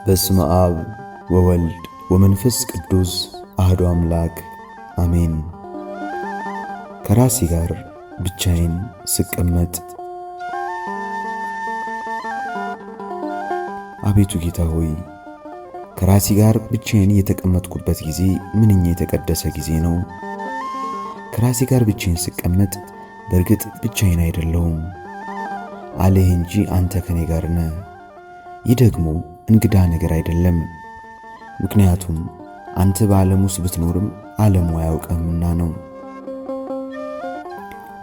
በስመ አብ ወወልድ ወመንፈስ ቅዱስ አህዶ አምላክ አሜን። ከራሴ ጋር ብቻዬን ስቀመጥ። አቤቱ ጌታ ሆይ ከራሴ ጋር ብቻዬን የተቀመጥኩበት ጊዜ ምንኛ የተቀደሰ ጊዜ ነው። ከራሴ ጋር ብቻዬን ስቀመጥ በእርግጥ ብቻዬን አይደለሁም አለህ እንጂ አንተ ከኔ ጋር ነህ። ይህ ደግሞ እንግዳ ነገር አይደለም። ምክንያቱም አንተ በዓለም ውስጥ ብትኖርም ዓለሙ አያውቅምና ነው።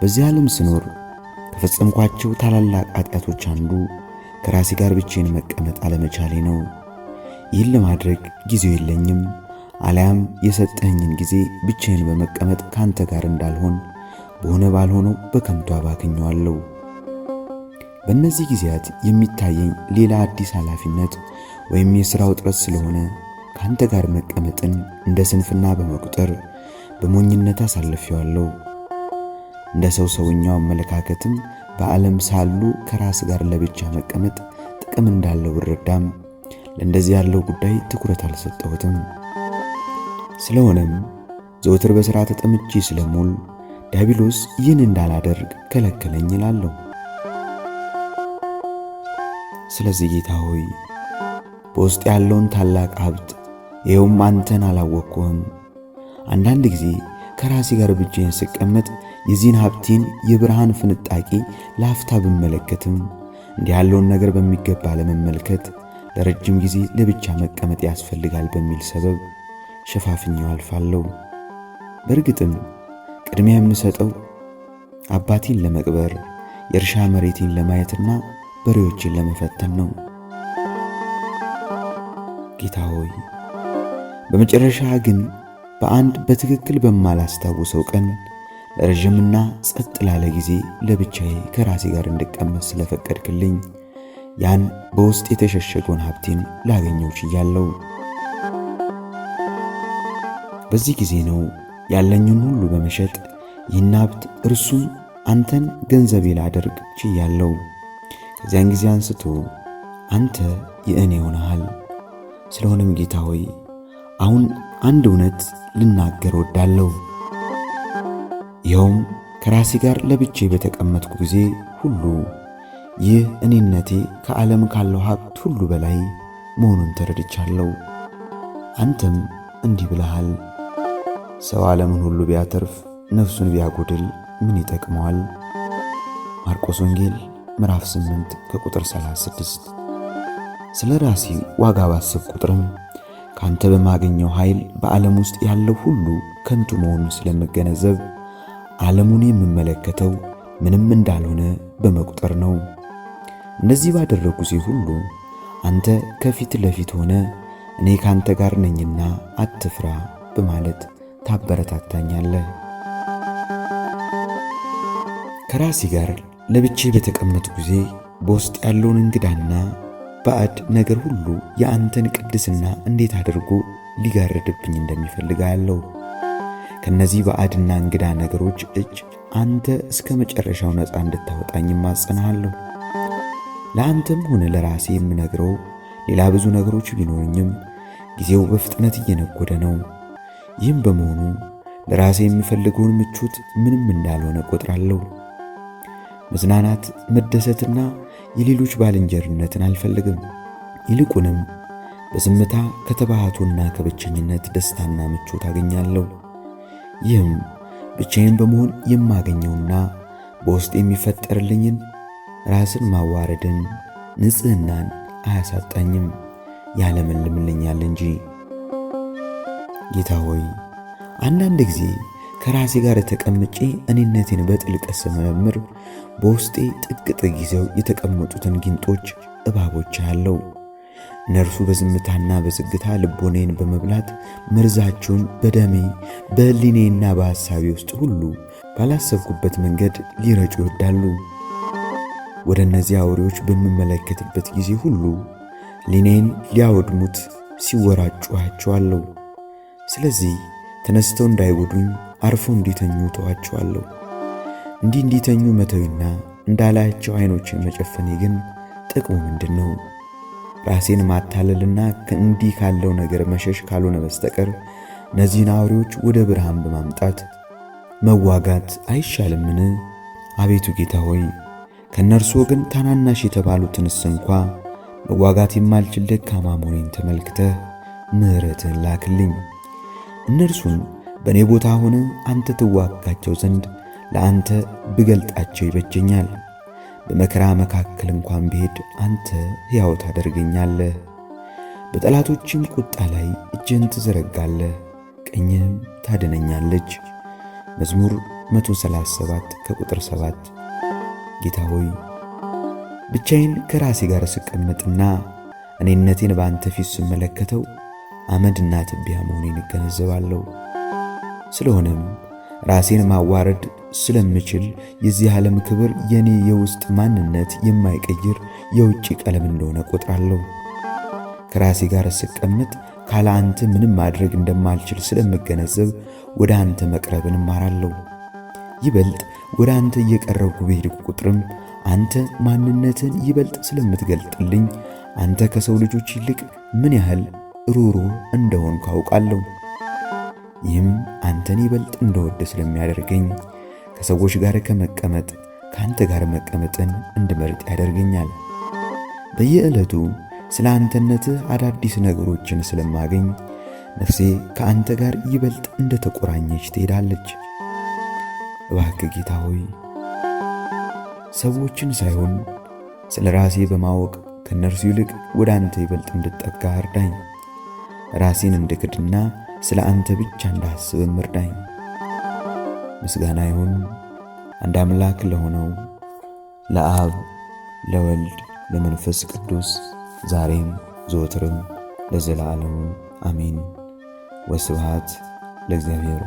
በዚህ ዓለም ስኖር ከፈጸምኳቸው ታላላቅ ኃጢአቶች አንዱ ከራሴ ጋር ብቻዬን መቀመጥ አለመቻሌ ነው። ይህን ለማድረግ ጊዜው የለኝም፣ አልያም የሰጠኸኝን ጊዜ ብቻዬን በመቀመጥ ካንተ ጋር እንዳልሆን በሆነ ባልሆነው በከንቱ አባክኘዋለሁ። በእነዚህ ጊዜያት የሚታየኝ ሌላ አዲስ ኃላፊነት ወይም የሥራ ውጥረት ስለሆነ ካንተ ጋር መቀመጥን እንደ ስንፍና በመቁጠር በሞኝነት አሳልፌዋለሁ። እንደ ሰውኛው አመለካከትም በዓለም ሳሉ ከራስ ጋር ለብቻ መቀመጥ ጥቅም እንዳለው ብረዳም ለእንደዚህ ያለው ጉዳይ ትኩረት አልሰጠሁትም። ስለሆነም ዘወትር በሥራ ተጠምጄ ስለሙል ዲያብሎስ ይህን እንዳላደርግ ከለከለኝ እላለሁ። ስለዚህ ጌታ ሆይ በውስጥ ያለውን ታላቅ ሀብት ይኸውም አንተን አላወቅኩህም። አንዳንድ ጊዜ ከራሴ ጋር ብቻዬን ስቀመጥ የዚህን ሀብቴን የብርሃን ፍንጣቂ ለአፍታ ብመለከትም እንዲህ ያለውን ነገር በሚገባ ለመመልከት ለረጅም ጊዜ ለብቻ መቀመጥ ያስፈልጋል በሚል ሰበብ ሸፋፍኛው አልፋለሁ። በእርግጥም ቅድሚያ የምሰጠው አባቴን ለመቅበር የእርሻ መሬቴን ለማየትና በሬዎችን ለመፈተን ነው። ጌታ ሆይ በመጨረሻ ግን በአንድ በትክክል በማላስታውሰው ቀን ለረጅምና ጸጥ ላለ ጊዜ ለብቻዬ ከራሴ ጋር እንድቀመጥ ስለፈቀድክልኝ ያን በውስጥ የተሸሸገውን ሀብቴን ላገኘው ችያለሁ። በዚህ ጊዜ ነው ያለኝን ሁሉ በመሸጥ ይህን ሀብት እርሱም አንተን ገንዘቤ ላደርግ ችያለሁ። ከዚያን ጊዜ አንስቶ አንተ የእኔ ሆነሃል። ስለሆነም ጌታ ሆይ አሁን አንድ እውነት ልናገር ወዳለሁ። ይኸውም ከራሴ ጋር ለብቻዬ በተቀመጥኩ ጊዜ ሁሉ ይህ እኔነቴ ከዓለም ካለው ሀብት ሁሉ በላይ መሆኑን ተረድቻለሁ። አንተም እንዲህ ብለሃል፣ ሰው ዓለምን ሁሉ ቢያተርፍ ነፍሱን ቢያጎድል ምን ይጠቅመዋል? ማርቆስ ወንጌል ምዕራፍ 8 ከቁጥር 36። ስለ ራሴ ዋጋ ባሰብ ቁጥርም ካንተ በማገኘው ኃይል በዓለም ውስጥ ያለው ሁሉ ከንቱ መሆኑን ስለመገነዘብ ዓለሙን የምመለከተው ምንም እንዳልሆነ በመቁጠር ነው። እንደዚህ ባደረጉ ጊዜ ሁሉ አንተ ከፊት ለፊት ሆነ እኔ ካንተ ጋር ነኝና አትፍራ በማለት ታበረታታኛለህ። ከራሴ ጋር ለብቻዬ በተቀመጥኩ ጊዜ በውስጥ ያለውን እንግዳና ባዕድ ነገር ሁሉ የአንተን ቅድስና እንዴት አድርጎ ሊጋረድብኝ እንደሚፈልግ አያለሁ። ከነዚህ ባዕድና እንግዳ ነገሮች እጅ አንተ እስከ መጨረሻው ነፃ እንድታወጣኝ እማጸንሃለሁ። ለአንተም ሆነ ለራሴ የምነግረው ሌላ ብዙ ነገሮች ቢኖሩኝም ጊዜው በፍጥነት እየነጎደ ነው። ይህም በመሆኑ ለራሴ የሚፈልገውን ምቾት ምንም እንዳልሆነ ቆጥራለሁ። መዝናናት፣ መደሰትና የሌሎች ባልንጀርነትን አልፈልግም። ይልቁንም በዝምታ ከተባሃቱና ከብቸኝነት ደስታና ምቾት አገኛለሁ። ይህም ብቻዬን በመሆን የማገኘውና በውስጥ የሚፈጠርልኝን ራስን ማዋረድን፣ ንጽሕናን አያሳጣኝም፣ ያለመልምልኛል እንጂ። ጌታ ሆይ አንዳንድ ጊዜ ከራሴ ጋር ተቀምጬ እኔነቴን በጥልቀት ስመረምር በውስጤ ጥግ ይዘው የተቀመጡትን ጊንጦች፣ እባቦች አያለው። እነርሱ በዝምታና በዝግታ ልቦኔን በመብላት መርዛቸውን በደሜ በሕሊኔና በሐሳቤ ውስጥ ሁሉ ባላሰብኩበት መንገድ ሊረጩ ይወዳሉ። ወደ እነዚህ አውሬዎች በምመለከትበት ጊዜ ሁሉ ሕሊኔን ሊያወድሙት ሲወራጩ አያቸዋለሁ። ስለዚህ ተነስተው እንዳይጎዱኝ አርፈው እንዲተኙ ተዋቸዋለሁ። እንዲተኙ መተውና እንዳላያቸው ዓይኖችን መጨፈኔ ግን ጥቅሙ ምንድነው? ራሴን ማታለልና ከእንዲህ ካለው ነገር መሸሽ ካልሆነ በስተቀር እነዚህን አውሬዎች ወደ ብርሃን በማምጣት መዋጋት አይሻልምን? አቤቱ ጌታ ሆይ ከእነርሱ ወገን ታናናሽ የተባሉትንስ እንኳ መዋጋት የማልችል ደካማ መሆኔን ተመልክተህ ምሕረትን ላክልኝ። እነርሱን በእኔ ቦታ ሆነ አንተ ትዋጋቸው ዘንድ ለአንተ ብገልጣቸው ይበጀኛል። በመከራ መካከል እንኳን ብሄድ አንተ ሕያው ታደርገኛለህ። በጠላቶችም ቁጣ ላይ እጅህን ትዘረጋለህ፣ ቀኝህም ታድነኛለች። መዝሙር 137 ከቁጥር 7። ጌታ ሆይ ብቻዬን ከራሴ ጋር ስቀመጥና እኔነቴን በአንተ ፊት ስመለከተው አመድና ትቢያ መሆኔን እገነዘባለሁ። ስለሆነም ራሴን ማዋረድ ስለምችል የዚህ ዓለም ክብር የኔ የውስጥ ማንነት የማይቀይር የውጭ ቀለም እንደሆነ ቆጥራለሁ። ከራሴ ጋር ስቀመጥ ካለ አንተ ምንም ማድረግ እንደማልችል ስለምገነዘብ ወደ አንተ መቅረብን እማራለሁ። ይበልጥ ወደ አንተ እየቀረብኩ በሄድኩ ቁጥርም አንተ ማንነትን ይበልጥ ስለምትገልጥልኝ አንተ ከሰው ልጆች ይልቅ ምን ያህል ሩህሩህ እንደሆንኩ አውቃለሁ። ይህም አንተን ይበልጥ እንደወደ ስለሚያደርገኝ ከሰዎች ጋር ከመቀመጥ ከአንተ ጋር መቀመጥን እንድመርጥ ያደርገኛል። በየዕለቱ ስለ አንተነትህ አዳዲስ ነገሮችን ስለማገኝ ነፍሴ ከአንተ ጋር ይበልጥ እንደተቆራኘች ትሄዳለች። እባክህ ጌታ ሆይ ሰዎችን ሳይሆን ስለ ራሴ በማወቅ ከእነርሱ ይልቅ ወደ አንተ ይበልጥ እንድጠጋ እርዳኝ። ራሴን እንድክድና ስለ አንተ ብቻ እንዳስብም እርዳኝ። ምስጋና ይሁን አንድ አምላክ ለሆነው ለአብ ለወልድ ለመንፈስ ቅዱስ ዛሬም ዘወትርም ለዘላለሙ አሜን። ወስብሐት ለእግዚአብሔር።